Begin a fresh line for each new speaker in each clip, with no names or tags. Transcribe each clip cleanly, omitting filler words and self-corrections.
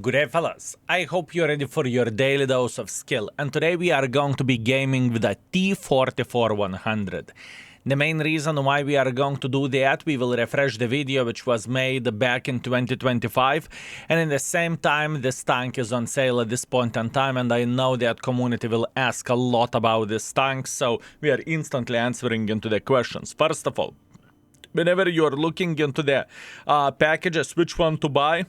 Good day, fellas. I hope you're ready for your daily dose of skill, and today we are going to be gaming with a T44-100. The main reason why we are going to do that, we will refresh the video which was made back in 2025, and in the same time this tank is on sale at this point in time, and I know that community will ask a lot about this tank, so we are instantly answering into the questions. First of all, whenever you're looking into the packages, which one to buy,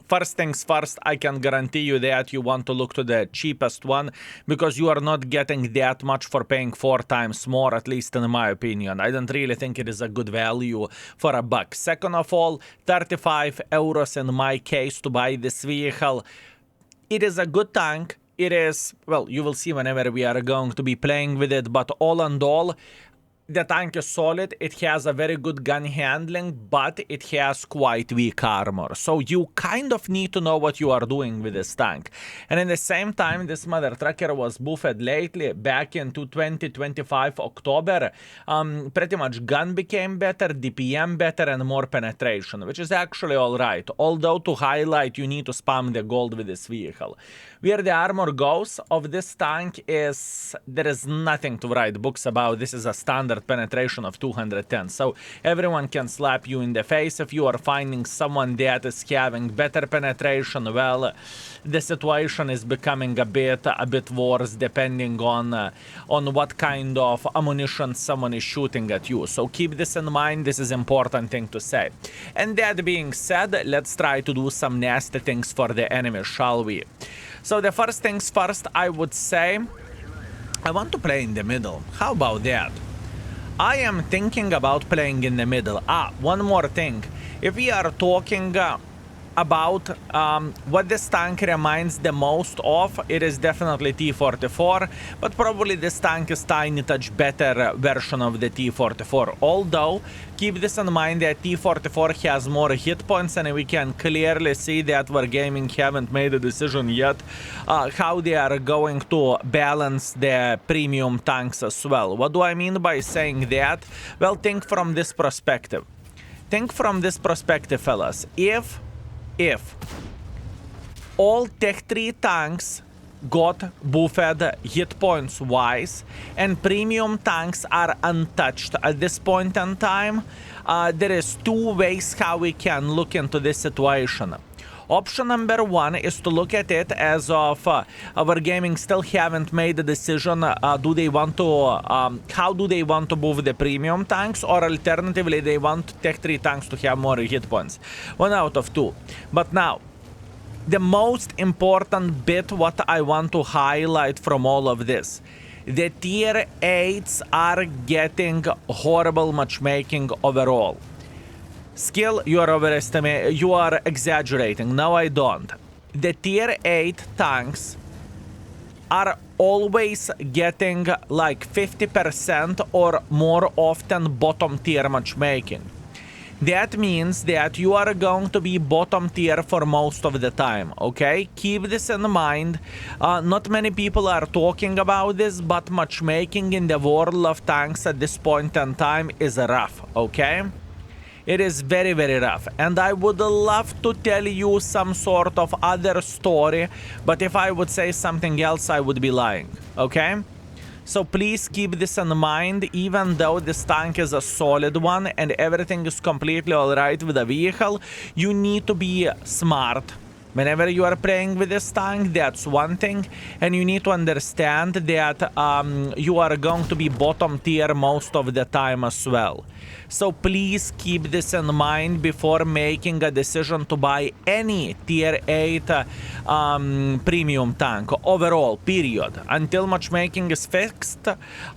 first things first, I can guarantee you that you want to look to the cheapest one because you are not getting that much for paying 4 times more, at least in my opinion. I don't really think it is a good value for a buck. Second of all, 35 euros in my case to buy this vehicle. It is a good tank. It is, well, you will see whenever we are going to be playing with it, but all in all, the tank is solid, it has a very good gun handling, but it has quite weak armor. So you kind of need to know what you are doing with this tank. And in the same time, this mother trucker was buffed lately, back into 2025 October. Pretty much gun became better, DPM better, and more penetration, which is actually alright. Although to highlight, you need to spam the gold with this vehicle. Where the armor goes of this tank is, there is nothing to write books about. This is a standard penetration of 210, so everyone can slap you in the face. If you are finding someone that is having better penetration, well, the situation is becoming a bit worse depending on what kind of ammunition someone is shooting at you. So keep this in mind. This is important thing to say. And that being said, let's try to do some nasty things for the enemy, shall we? So the first things first, I would say I want to play in the middle. How about that? I am thinking about playing in the middle. One more thing. If we are talking about what this tank reminds the most of, it is definitely T44, but probably this tank is tiny touch better version of the T44. Although, keep this in mind that T44 has more hit points, and we can clearly see that Wargaming haven't made a decision yet how they are going to balance the premium tanks as well. What do I mean by saying that? Well, think from this perspective. Think from this perspective, fellas. If all Tech 3 tanks got buffed hit points wise and premium tanks are untouched at this point in time, there is 2 ways how we can look into this situation. Option number 1 is to look at it as of our gaming still haven't made a decision. Do they want to, how do they want to move the premium tanks, or alternatively they want Tech 3 tanks to have more hit points. 1 out of 2. But now, the most important bit what I want to highlight from all of this. The tier 8s are getting horrible matchmaking overall. Skill, you are exaggerating. No, I don't. The tier 8 tanks are always getting like 50% or more often bottom tier matchmaking. That means that you are going to be bottom tier for most of the time, okay? Keep this in mind. Not many people are talking about this, but matchmaking in the world of tanks at this point in time is rough, okay? It is very, very rough, and I would love to tell you some sort of other story, but if I would say something else, I would be lying, okay? So please keep this in mind. Even though this tank is a solid one and everything is completely alright with the vehicle, you need to be smart. Whenever you are playing with this tank, that's one thing, and you need to understand that you are going to be bottom tier most of the time as well. So please keep this in mind before making a decision to buy any tier 8 premium tank overall, period. Until matchmaking is fixed,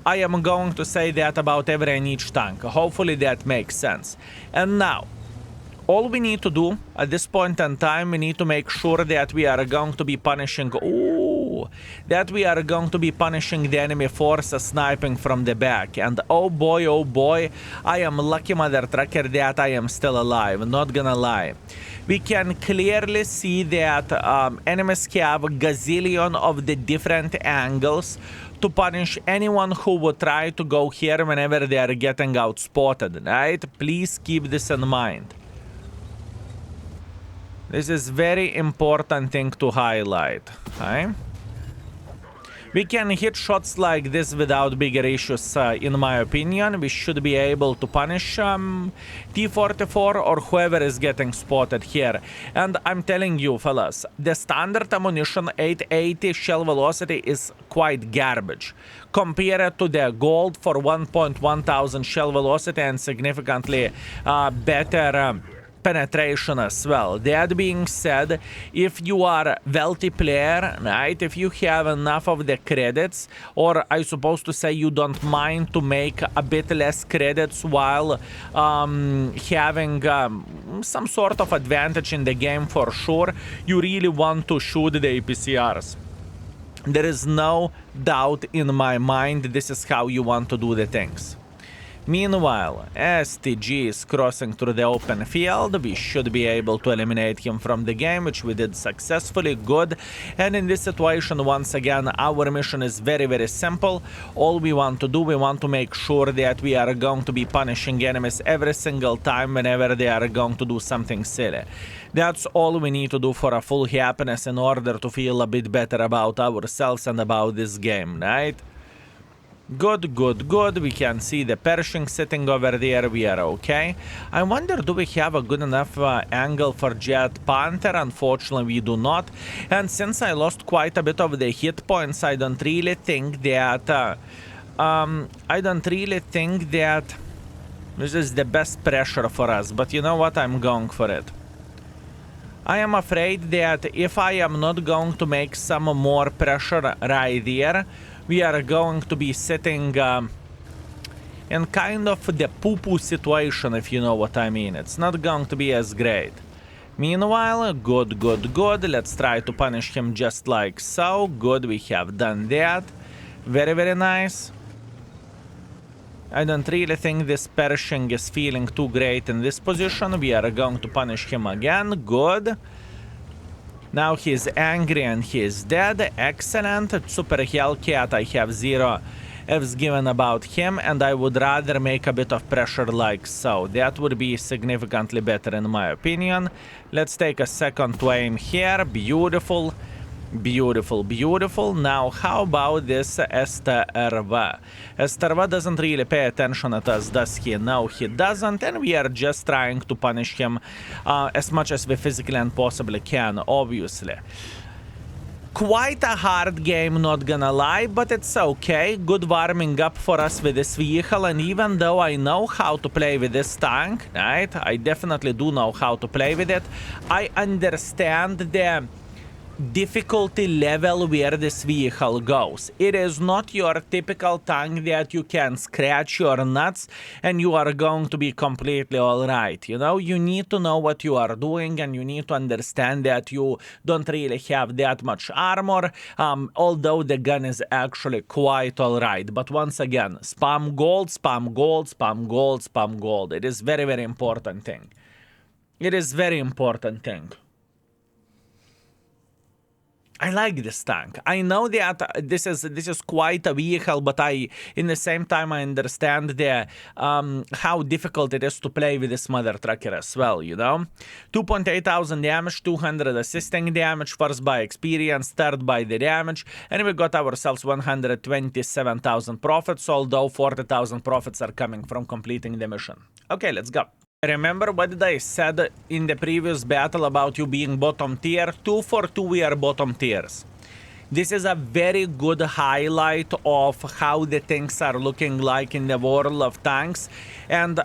I am going to say that about every and each tank. Hopefully that makes sense. And now, all we need to do at this point in time, we need to make sure that we are going to be punishing, that we are going to be punishing the enemy force sniping from the back. And oh boy, I am lucky mother trucker that I am still alive, not gonna lie. We can clearly see that enemies have a gazillion of the different angles to punish anyone who would try to go here whenever they are getting outspotted, right? Please keep this in mind. This is very important thing to highlight. Okay? We can hit shots like this without bigger issues, in my opinion. We should be able to punish T-44 or whoever is getting spotted here. And I'm telling you, fellas, the standard ammunition 880 shell velocity is quite garbage compared to the gold for 1.1000 shell velocity and significantly better penetration as well. That being said, if you are a wealthy player, right, if you have enough of the credits, or I supposed to say you don't mind to make a bit less credits while having some sort of advantage in the game for sure, you really want to shoot the APCRs. There is no doubt in my mind this is how you want to do the things. Meanwhile, as TG is crossing through the open field, we should be able to eliminate him from the game, which we did successfully. Good. And in this situation, once again, our mission is very, very simple. All we want to do, we want to make sure that we are going to be punishing enemies every single time whenever they are going to do something silly. That's all we need to do for a full happiness in order to feel a bit better about ourselves and about this game, right? Good, good, good. We can see the Pershing sitting over there. We are okay. I wonder, do we have a good enough angle for Jet Panther? Unfortunately, we do not. And since I lost quite a bit of the hit points, I don't really think that... this is the best pressure for us. But you know what? I'm going for it. I am afraid that if I am not going to make some more pressure right there, we are going to be sitting in kind of the poo-poo situation, if you know what I mean. It's not going to be as great. Meanwhile, good, good, good. Let's try to punish him just like so. Good, we have done that. Very, very nice. I don't really think this Pershing is feeling too great in this position. We are going to punish him again. Good. Now he's angry and he is dead. Excellent. Super Hellcat, I have 0 Fs given about him, and I would rather make a bit of pressure like so. That would be significantly better in my opinion. Let's take a second to aim here. Beautiful. Beautiful, beautiful. Now, how about this STRV? STRV doesn't really pay attention at us, does he? No, he doesn't, and we are just trying to punish him as much as we physically and possibly can, obviously. Quite a hard game, not gonna lie, but it's okay. Good warming up for us with this vehicle, and even though I know how to play with this tank, right? I definitely do know how to play with it. I understand the difficulty level where this vehicle goes. It is not your typical tank that you can scratch your nuts and you are going to be completely alright. You know, you need to know what you are doing, and you need to understand that you don't really have that much armor, although the gun is actually quite alright. But once again, spam gold, spam gold, spam gold, spam gold. It is very, very important thing. It is very important thing. I like this tank. I know that this is quite a vehicle, but in the same time I understand the how difficult it is to play with this mother trucker as well, you know? 2,800 damage, 200 assisting damage, first by experience, third by the damage, and we got ourselves 127,000 profits, although 40,000 profits are coming from completing the mission. Okay, let's go. Remember what did I said in the previous battle about you being bottom tier? 2 for 2 we are bottom tiers. This is a very good highlight of how the things are looking like in the world of tanks, and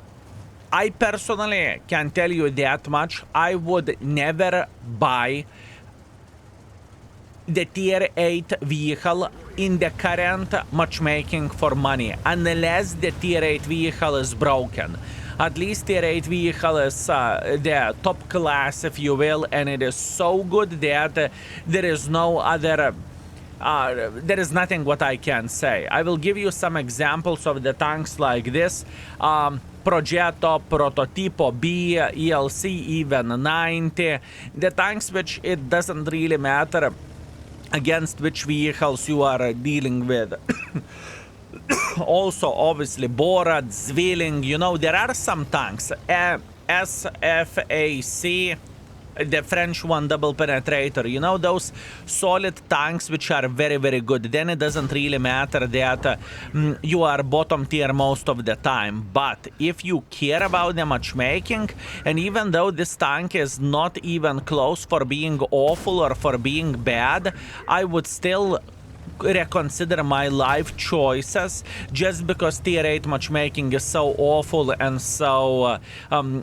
I personally can tell you that much. I would never buy the tier 8 vehicle in the current matchmaking for money unless the tier 8 vehicle is broken. At least tier 8 vehicle is the top class, if you will, and it is so good that there is no other... there is nothing what I can say. I will give you some examples of the tanks like this. Progetto, Prototipo B, ELC, even 90. The tanks which it doesn't really matter against which vehicles you are dealing with. Also, obviously, Borad, Zwilling, you know, there are some tanks. SFAC, the French one, double penetrator, you know, those solid tanks which are very, very good. Then it doesn't really matter that you are bottom tier most of the time. But if you care about the matchmaking, and even though this tank is not even close for being awful or for being bad, I would still reconsider my life choices, just because tier 8 matchmaking is so awful and so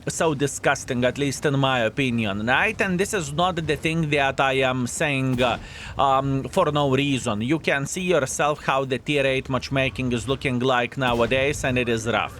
so disgusting, at least in my opinion, right? And this is not the thing that I am saying for no reason. You can see yourself how the tier 8 matchmaking is looking like nowadays, and it is rough.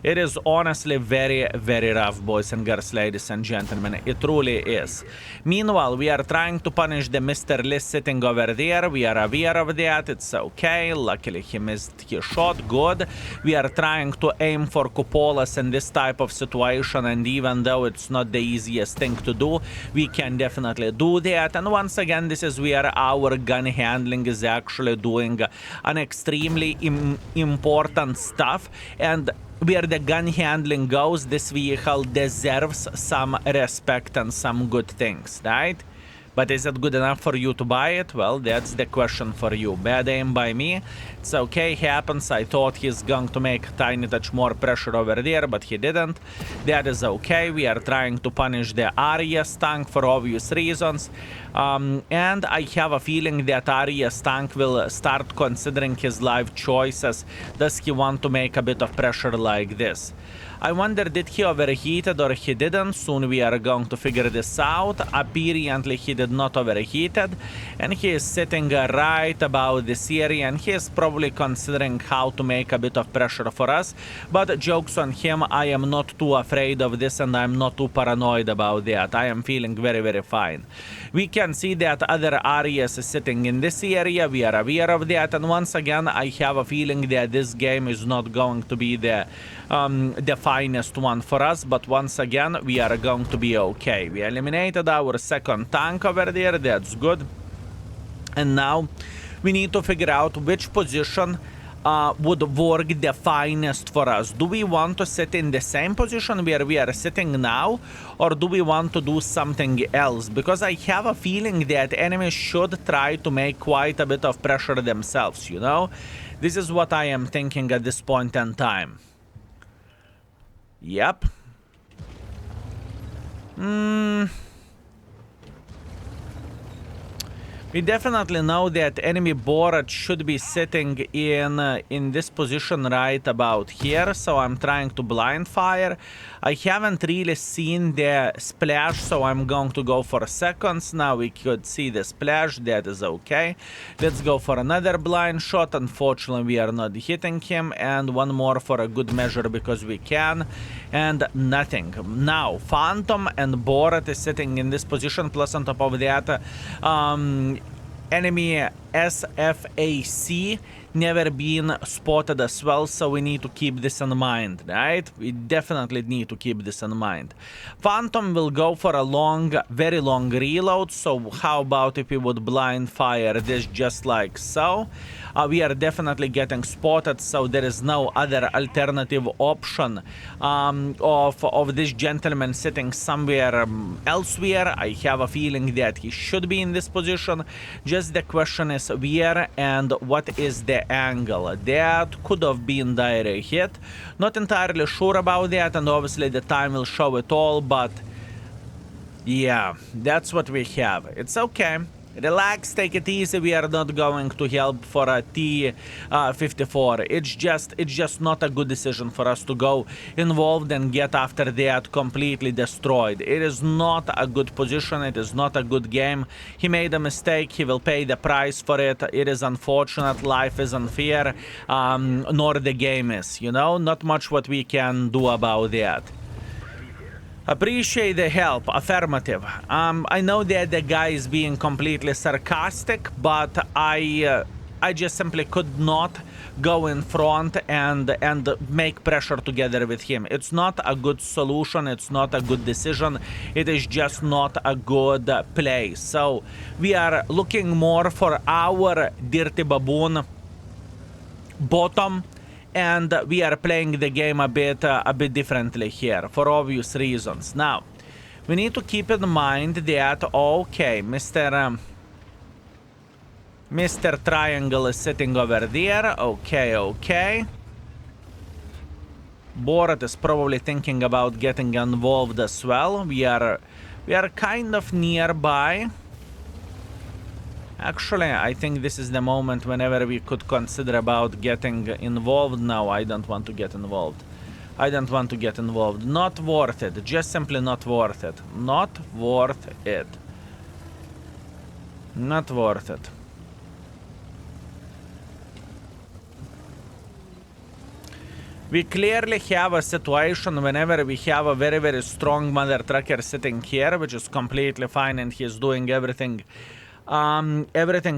It is honestly very, very rough, boys and girls, ladies and gentlemen. It truly is. Meanwhile, we are trying to punish the Mr. Lee sitting over there. We are aware of that. It's okay. Luckily, he missed his shot. Good. We are trying to aim for cupolas in this type of situation, and even though it's not the easiest thing to do, we can definitely do that. And once again, this is where our gun handling is actually doing an extremely important stuff. And where the gun handling goes, this vehicle deserves some respect and some good things, right? But is it good enough for you to buy it? Well, that's the question for you. Bad aim by me. It's okay, happens. I thought he's going to make a tiny touch more pressure over there, but he didn't. That is okay. We are trying to punish the Arias tank for obvious reasons. And I have a feeling that Arias tank will start considering his life choices. Does he want to make a bit of pressure like this? I wonder, did he overheated or he didn't? Soon we are going to figure this out. Apparently he did not overheated, and he is sitting right about this area, and he is probably considering how to make a bit of pressure for us. But jokes on him, I am not too afraid of this, and I'm not too paranoid about that. I am feeling very, very fine. We can see that other Arias is sitting in this area. We are aware of that, and once again, I have a feeling that this game is not going to be the finest one for us, but once again, we are going to be okay. We eliminated our second tank over there. That's good. And now we need to figure out which position would work the finest for us. Do we want to sit in the same position where we are sitting now, or do we want to do something else? Because I have a feeling that enemies should try to make quite a bit of pressure themselves, you know? This is what I am thinking at this point in time. Yep. We definitely know that enemy Borat should be sitting in this position right about here, so I'm trying to blind fire. I haven't really seen the splash, so I'm going to go for seconds. Now we could see the splash, that is okay. Let's go for another blind shot. Unfortunately, we are not hitting him, and one more for a good measure because we can, and nothing. Now, Phantom and Borat is sitting in this position, plus on top of that, enemy SFAC never been spotted as well, so we need to keep this in mind, right? We definitely need to keep this in mind. Phantom will go for a long, very long reload, so how about if we would blind fire this just like so? We are definitely getting spotted, so there is no other alternative option of this gentleman sitting somewhere elsewhere. I have a feeling that he should be in this position. Just the question is where and what is the angle. That could have been direct hit. Not entirely sure about that, and obviously the time will show it all, but yeah, that's what we have. It's okay. Relax, take it easy. We are not going to help for a T-54. It's just not a good decision for us to go involved and get after that completely destroyed. It is not a good position. It is not a good game. He made a mistake. He will pay the price for it. It is unfortunate. Life is unfair, nor the game is. You know, not much what we can do about that. Appreciate the help. Affirmative. I know that the guy is being completely sarcastic, but I just simply could not go in front and make pressure together with him. It's not a good solution. It's not a good decision. It is just not a good play. So we are looking more for our Dirty Baboon bottom, and we are playing the game a bit differently here for obvious reasons. Now, We need to keep in mind that, okay, Mr. Triangle is sitting over there. Okay, okay. Borat is probably thinking about getting involved as well. We are kind of nearby. Actually, I think this is the moment whenever we could consider about getting involved. No, I don't want to get involved. I don't want to get involved. Not worth it. Just simply not worth it. Not worth it. Not worth it. We clearly have a situation whenever we have a very, very strong mother trucker sitting here, which is completely fine, and he's doing everything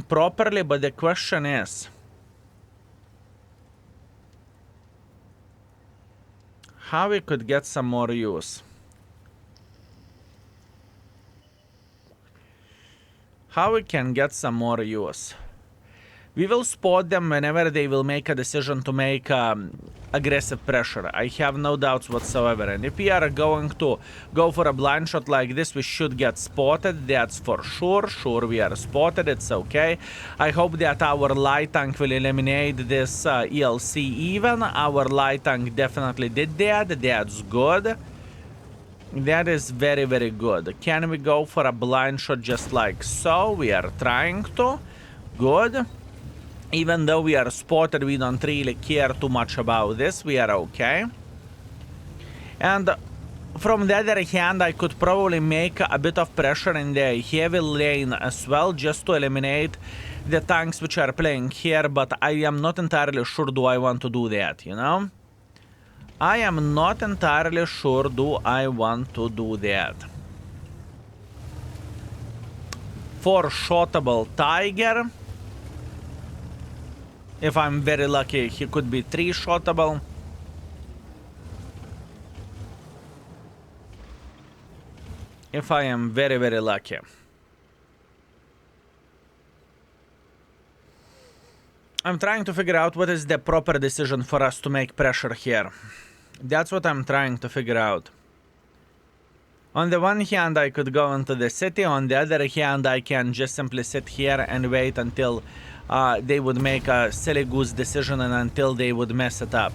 properly, but the question is, how we could get some more use? How we can get some more use? We will spot them whenever they will make a decision to make aggressive pressure. I have no doubts whatsoever. And if we are going to go for a blind shot like this, we should get spotted. That's for sure. Sure, we are spotted. It's okay. I hope that our light tank will eliminate this ELC even. Our light tank definitely did that. That's good. That is very, very good. Can we go for a blind shot just like so? We are trying to. Good. Even though we are spotted, we don't really care too much about this. We are okay. And from the other hand, I could probably make a bit of pressure in the heavy lane as well, just to eliminate the tanks which are playing here, but I am not entirely sure do I want to do that, you know? I am not entirely sure do I want to do that. For shottable Tiger, if I'm very lucky, he could be 3-shottable. If I am very, very lucky. I'm trying to figure out what is the proper decision for us to make pressure here. That's what I'm trying to figure out. On the one hand, I could go into the city. On the other hand, I can just simply sit here and wait until they would make a silly goose decision and until they would mess it up.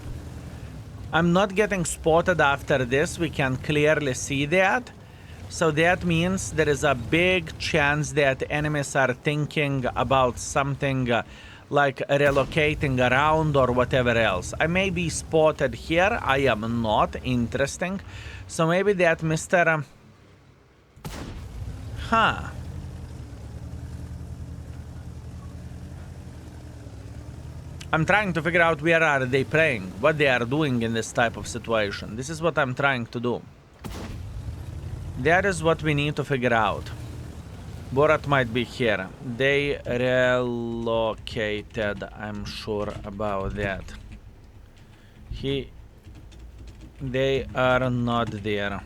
I'm not getting spotted after this. We can clearly see that. So that means there is a big chance that enemies are thinking about something like relocating around or whatever else. I may be spotted here. I am not. Interesting. So maybe that Mr. I'm trying to figure out where are they playing, what they are doing in this type of situation. This is what I'm trying to do. That is what we need to figure out. Borat might be here. They relocated, I'm sure about that. They are not there.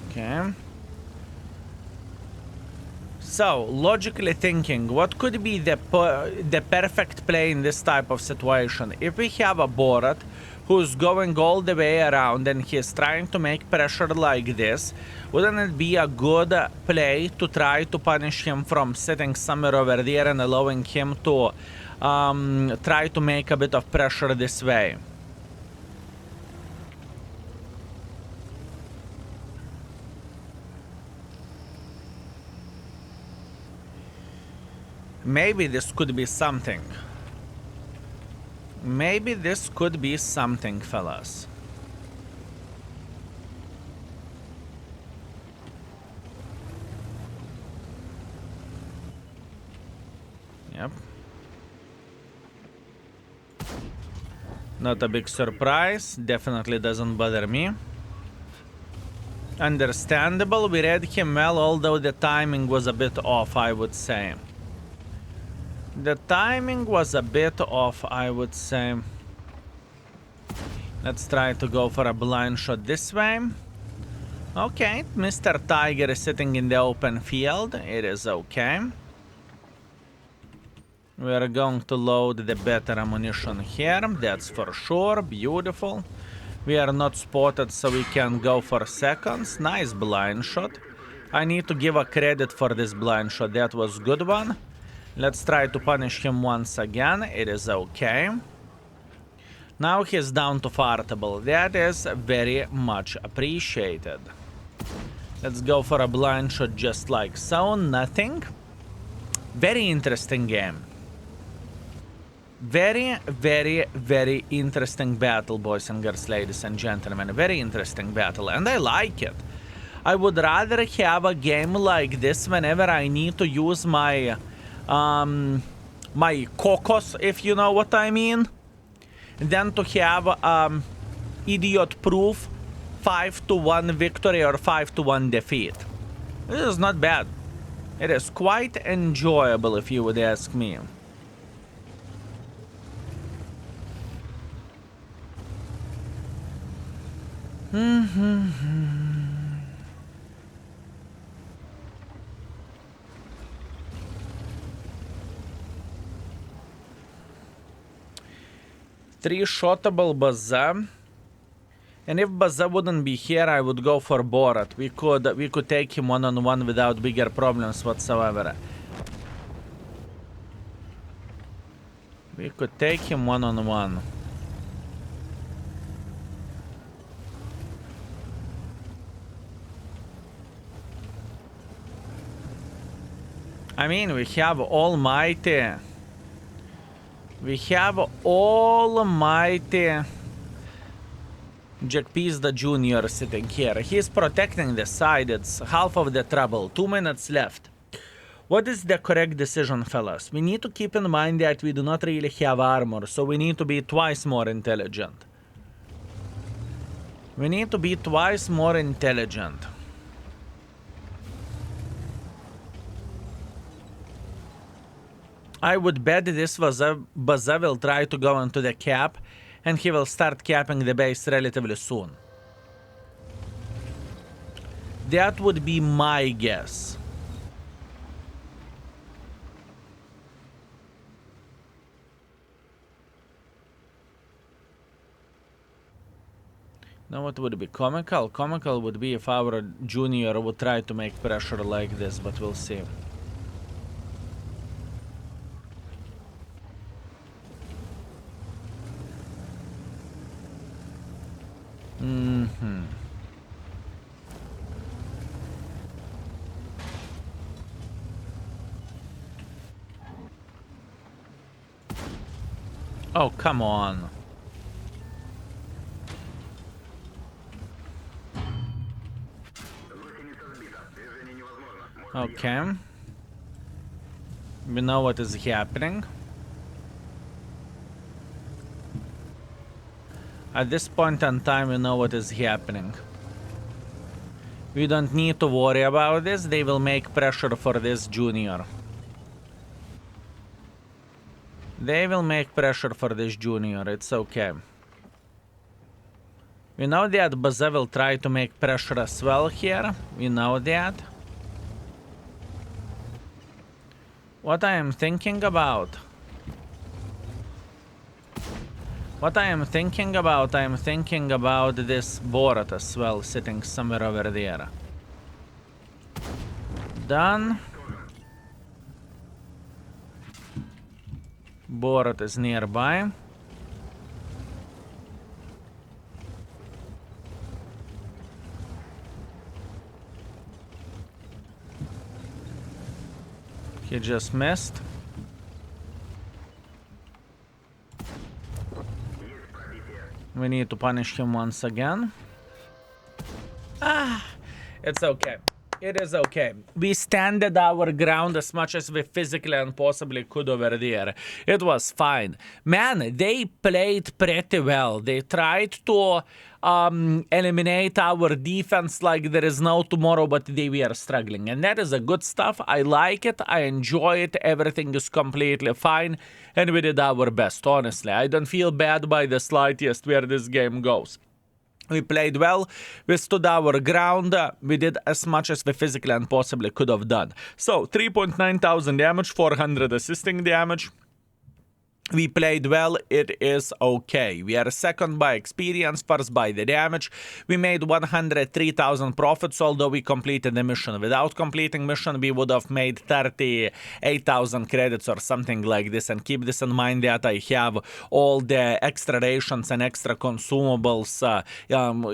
Okay. So, logically thinking, what could be the perfect play in this type of situation? If we have a Borat who's going all the way around and he's trying to make pressure like this, wouldn't it be a good play to try to punish him from sitting somewhere over there and allowing him to try to make a bit of pressure this way? Maybe this could be something. Maybe this could be something, fellas. Yep. Not a big surprise. Definitely doesn't bother me. Understandable. We read him well, although the timing was a bit off, I would say. The timing was a bit off, I would say. Let's try to go for a blind shot this way. Okay, Mr. Tiger is sitting in the open field. It is okay. We are going to load the better ammunition here, that's for sure, beautiful. We are not spotted, so we can go for seconds. Nice blind shot. I need to give a credit for this blind shot, that was good one. Let's try to punish him once again, it is okay. Now he's down to fartable, that is very much appreciated. Let's go for a blind shot just like so, nothing. Very interesting game. Very, very, very interesting battle, boys and girls, ladies and gentlemen. Very interesting battle, and I like it. I would rather have a game like this whenever I need to use my my cocos, if you know what I mean, than to have idiot-proof 5-1 victory or 5-1 defeat. This is not bad. It is quite enjoyable, if you would ask me. Three-shotable Baza. And if Baza wouldn't be here, I would go for Borat. We could take him one-on-one without bigger problems whatsoever. We could take him one-on-one. I mean, we have almighty... We have almighty... Jack Pease the Junior sitting here. He's protecting the side. It's half of the trouble. 2 minutes left. What is the correct decision, fellas? We need to keep in mind that we do not really have armor, so we need to be twice more intelligent. We need to be twice more intelligent. I would bet this Baza will try to go into the cap, and he will start capping the base relatively soon. That would be my guess. Now what would be comical? Comical would be if our junior would try to make pressure like this, but we'll see. Oh, come on. Okay. We know what is happening. At this point in time, we know what is happening. We don't need to worry about this. They will make pressure for this junior. They will make pressure for this junior. It's okay. We know that Baza will try to make pressure as well here. We know that. What I am thinking about... I am thinking about this Borat as well, sitting somewhere over there. Done. Borat is nearby. He just missed. We need to punish him once again. It's okay. It is okay. We standed our ground as much as we physically and possibly could over there. It was fine. Man, they played pretty well. They tried to eliminate our defense like there is no tomorrow, but they were struggling. And that is a good stuff. I like it. I enjoy it. Everything is completely fine. And we did our best, honestly. I don't feel bad by the slightest where this game goes. We played well, we stood our ground, we did as much as we physically and possibly could have done. So, 3.9 thousand damage, 400 assisting damage. We played well, it is okay. We are second by experience, first by the damage. We made 103,000 profits, although we completed the mission. Without completing mission, we would have made 38,000 credits or something like this. And keep this in mind that I have all the extra rations and extra consumables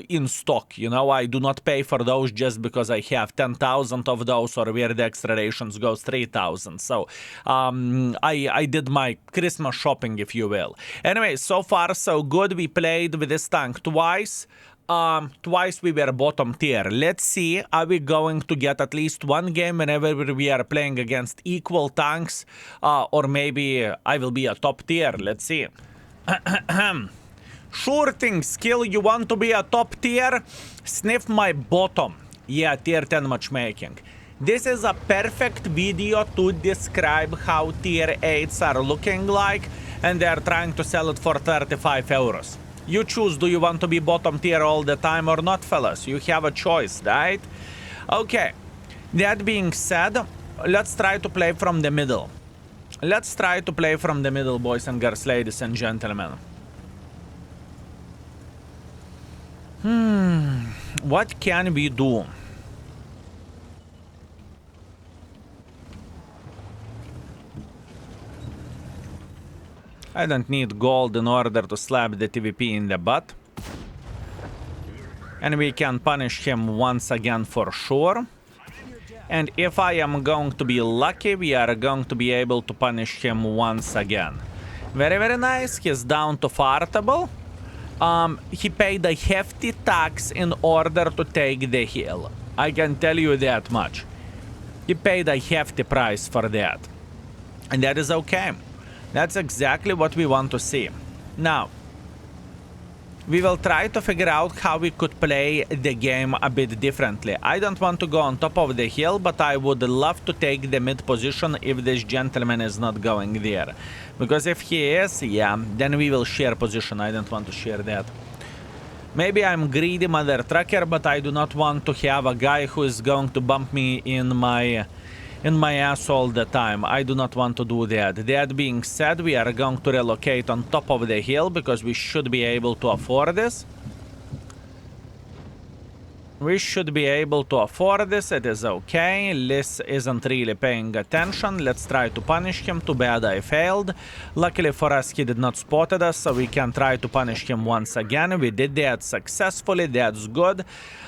in stock. You know, I do not pay for those just because I have 10,000 of those, or where the extra rations goes 3,000. So I did my Christmas shopping, if you will. Anyway, so far so good. We played with this tank twice. Twice we were bottom tier. Let's see, are we going to get at least one game whenever we are playing against equal tanks? Or maybe I will be a top tier. Let's see. Sure thing, Skill, you want to be a top tier? Sniff my bottom. Yeah, tier 10 matchmaking. This is a perfect video to describe how tier 8s are looking like, and they are trying to sell it for 35 euros. You choose, do you want to be bottom tier all the time or not, fellas? You have a choice, right? Okay, that being said, let's try to play from the middle. Let's try to play from the middle, boys and girls, ladies and gentlemen. What can we do? I don't need gold in order to slap the TVP in the butt. And we can punish him once again for sure. And if I am going to be lucky, we are going to be able to punish him once again. Very, very nice. He's down to fartable. He paid a hefty tax in order to take the hill. I can tell you that much. He paid a hefty price for that. And that is okay. That's exactly what we want to see. Now, we will try to figure out how we could play the game a bit differently. I don't want to go on top of the hill, but I would love to take the mid position if this gentleman is not going there. Because if he is, yeah, then we will share position. I don't want to share that. Maybe I'm greedy mother trucker, but I do not want to have a guy who is going to bump me in my ass all the time. I do not want to do that. That being said, we are going to relocate on top of the hill because we should be able to afford this. We should be able to afford this. It is okay. Liz isn't really paying attention. Let's try to punish him. Too bad I failed. Luckily for us, he did not spotted us, so we can try to punish him once again. We did that successfully. That's good.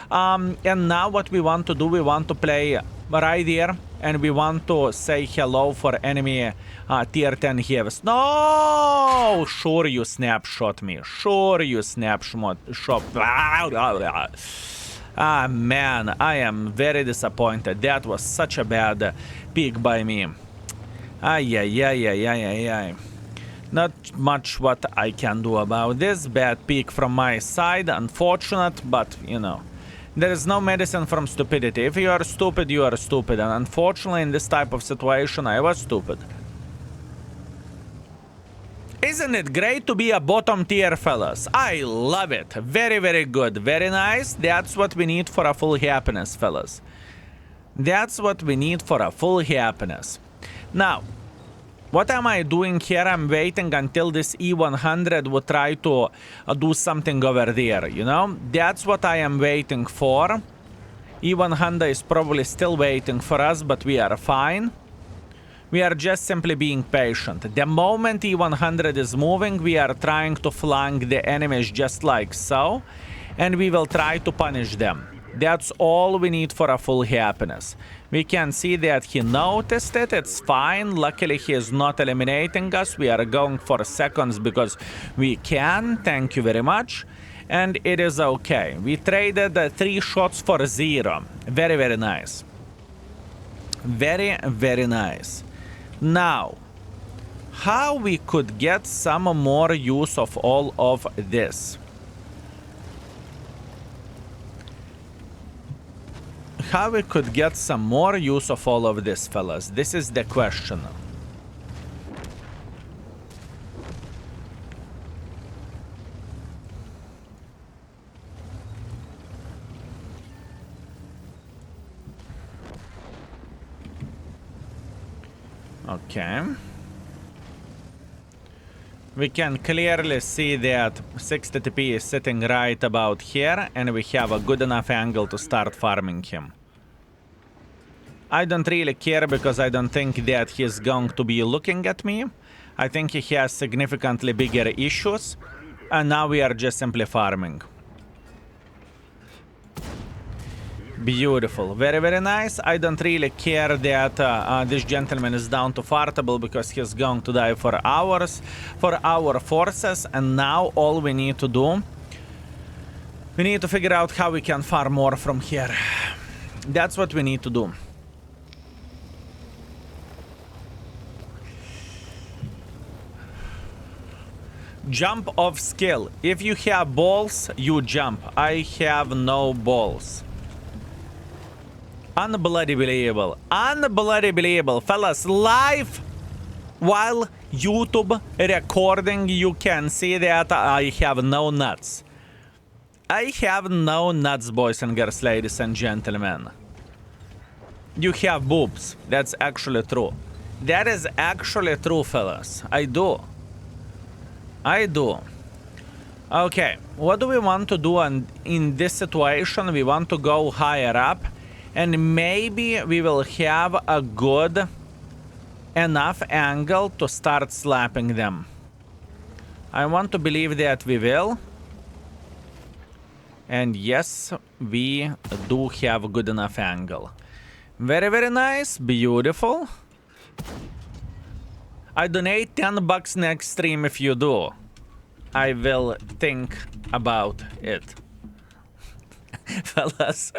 And now what we want to do, we want to play right here, and we want to say hello for enemy tier 10 heavies. No! Sure you snapshot me. Sure you snapshot. Ah, man, I am very disappointed. That was such a bad pick by me. Ay, ay, ay, ay, ay, ay, ay. Not much what I can do about this. Bad pick from my side. Unfortunate, but, you know. There is no medicine from stupidity. If you are stupid, you are stupid. And unfortunately, in this type of situation, I was stupid. Isn't it great to be a bottom tier, fellas? I love it. Very, very good. Very nice. That's what we need for a full happiness, fellas. That's what we need for a full happiness. Now, what am I doing here? I'm waiting until this E100 will try to do something over there, you know? That's what I am waiting for. E100 is probably still waiting for us, but we are fine. We are just simply being patient. The moment E100 is moving, we are trying to flank the enemies just like so. And we will try to punish them. That's all we need for a full happiness. We can see that he noticed it. It's fine. Luckily, he is not eliminating us. We are going for seconds because we can. Thank you very much. And it is okay. We traded 3 shots for 0. Very, very nice. Very, very nice. Now, how we could get some more use of all of this? How we could get some more use of all of this, fellas? This is the question. Okay. We can clearly see that 60 TP is sitting right about here, and we have a good enough angle to start farming him. I don't really care because I don't think that he's going to be looking at me. I think he has significantly bigger issues, and now we are just simply farming. Beautiful. Very, very nice. I don't really care that this gentleman is down to fartable because he's going to die for hours, for our forces. And now all we need to do, we need to figure out how we can farm more from here. That's what we need to do. Jump of skill. If you have balls, you jump. I have no balls. Unbelievable. Unbelievable. Fellas, live while YouTube recording, you can see that I have no nuts. I have no nuts, boys and girls, ladies and gentlemen. You have boobs. That's actually true. That is actually true, fellas. I do. I do. Okay, what do we want to do in this situation? We want to go higher up. And maybe we will have a good enough angle to start slapping them. I want to believe that we will. And yes, we do have a good enough angle. Very, very nice. Beautiful. I donate 10 bucks next stream if you do. I will think about it. Fellas,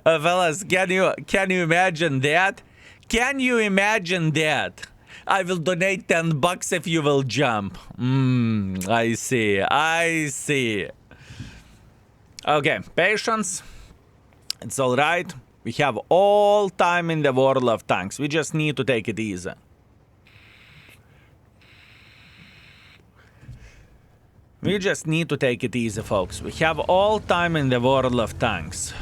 fellas, can you imagine that? Can you imagine that? I will donate 10 bucks if you will jump. I see. I see. Okay, patience. It's all right. We have all time in the world of tanks. We just need to take it easy. We just need to take it easy, folks. We have all time in the world of tanks.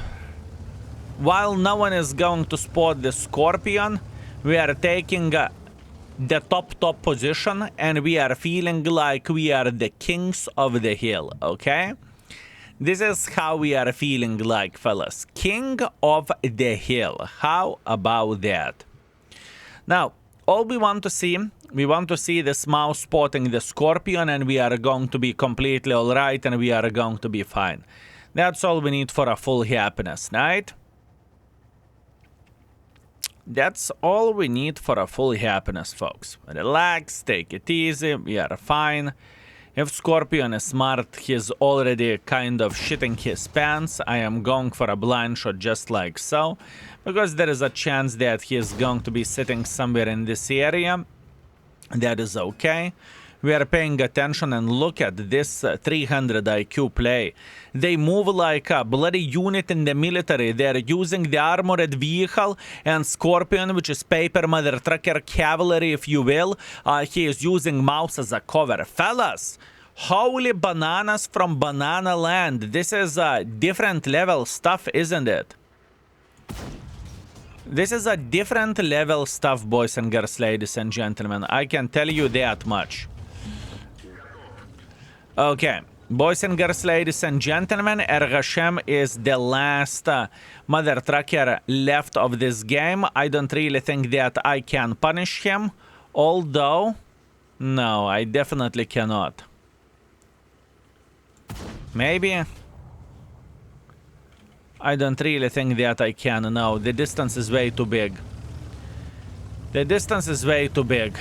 While no one is going to spot the Scorpion, we are taking the top position, and we are feeling like we are the kings of the hill, okay? This is how we are feeling like, fellas. King of the hill. How about that? Now, all we want to see this mouse spotting the Scorpion, and we are going to be completely alright, and we are going to be fine. That's all we need for a full happiness, right? That's all we need for a full happiness, folks. Relax, take it easy, we are fine. If Scorpion is smart, he's already kind of shitting his pants. I am going for a blind shot just like so, because there is a chance that he is going to be sitting somewhere in this area. That is okay. We are paying attention, and look at this 300 IQ play. They move like a bloody unit in the military. They are using the armored vehicle, and Scorpion, which is paper mother trucker cavalry, if you will, he is using mouse as a cover. Fellas, holy bananas from Banana Land. This is different level stuff, isn't it? This is a different level stuff, boys and girls, ladies and gentlemen. I can tell you that much. Okay, boys and girls, ladies and gentlemen, Ergashem is the last mother trucker left of this game. I don't really think that I can punish him, although, no, I definitely cannot. Maybe. I don't really think that I can, no. The distance is way too big. The distance is way too big.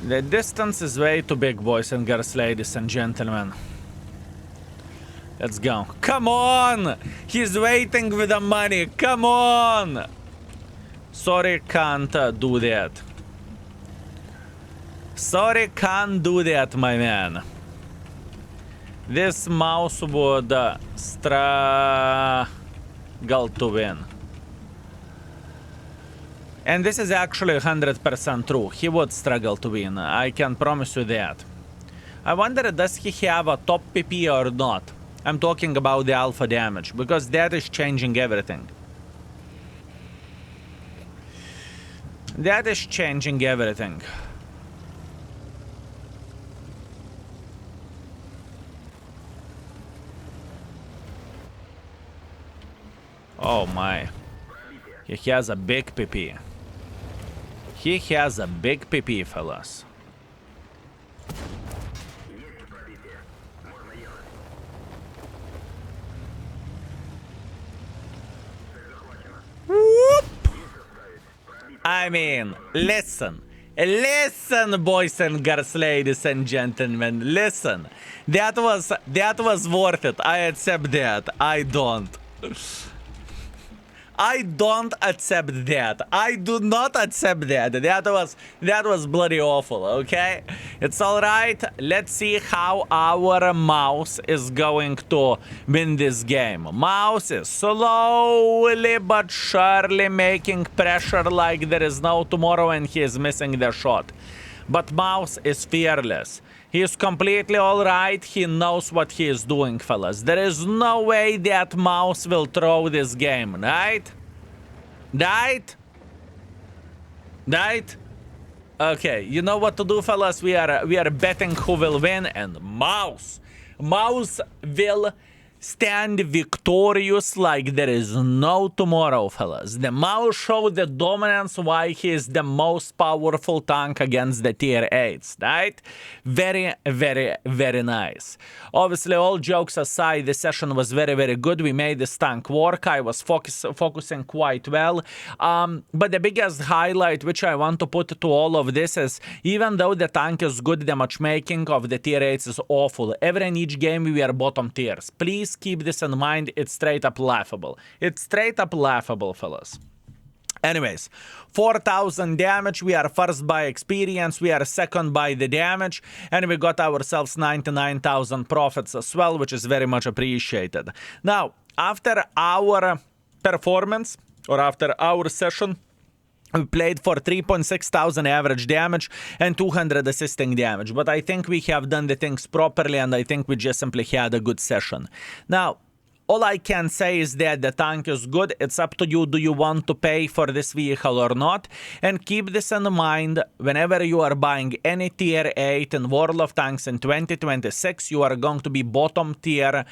The distance is way too big, boys and girls, ladies and gentlemen. Let's go. Come on! He's waiting with the money. Come on! Sorry, can't do that. Sorry, can't do that, my man. This mouse would struggle to win. And this is actually 100% true. He would struggle to win. I can promise you that. I wonder, does he have a top PP or not? I'm talking about the alpha damage, because that is changing everything. That is changing everything. Oh my. He has a big PP. He has a big PP, fellas. Whoop! I mean, listen. Listen, boys and girls, ladies and gentlemen, listen. That was worth it. I accept that. I don't. I don't accept that. I do not accept that. That was bloody awful, okay? It's alright. Let's see how our mouse is going to win this game. Mouse is slowly but surely making pressure like there is no tomorrow, and he is missing the shot. But mouse is fearless. He is completely alright. He knows what he is doing, fellas. There is no way that mouse will throw this game, right? Right? Right? Okay, you know what to do, fellas. We are betting who will win, and mouse will stand victorious like there is no tomorrow, fellas. The mouse showed the dominance why he is the most powerful tank against the tier 8s, right? Very, very, very nice. Obviously, all jokes aside, the session was very, very good. We made this tank work. I was focusing quite well. But the biggest highlight which I want to put to all of this is, even though the tank is good, the matchmaking of the tier 8s is awful. Every and each game we are bottom tiers. Please keep this in mind. It's straight up laughable. It's straight up laughable, fellas. Anyways, 4,000 damage. We are first by experience. We are second by the damage. And we got ourselves 99,000 profits as well, which is very much appreciated. Now, after our performance, or after our session, we played for 3.6 thousand average damage and 200 assisting damage. But I think we have done the things properly, and I think we just simply had a good session. Now, all I can say is that the tank is good. It's up to you. Do you want to pay for this vehicle or not? And keep this in mind. Whenever you are buying any tier 8 in World of Tanks in 2026, you are going to be bottom tier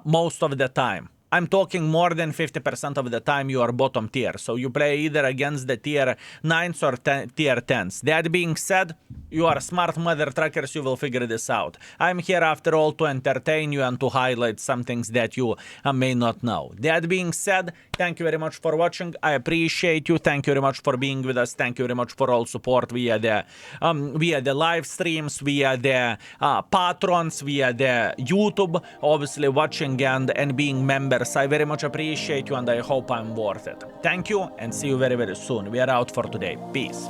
most of the time. I'm talking more than 50% of the time you are bottom tier. So you play either against the tier 9s or tier 10s. That being said, you are smart mother truckers, you will figure this out. I'm here after all to entertain you and to highlight some things that you may not know. That being said, thank you very much for watching. I appreciate you. Thank you very much for being with us. Thank you very much for all support via the live streams, via the patrons, via the YouTube, obviously watching and being members. I very much appreciate you, and I hope I'm worth it. Thank you, and see you very, very soon. We are out for today. Peace.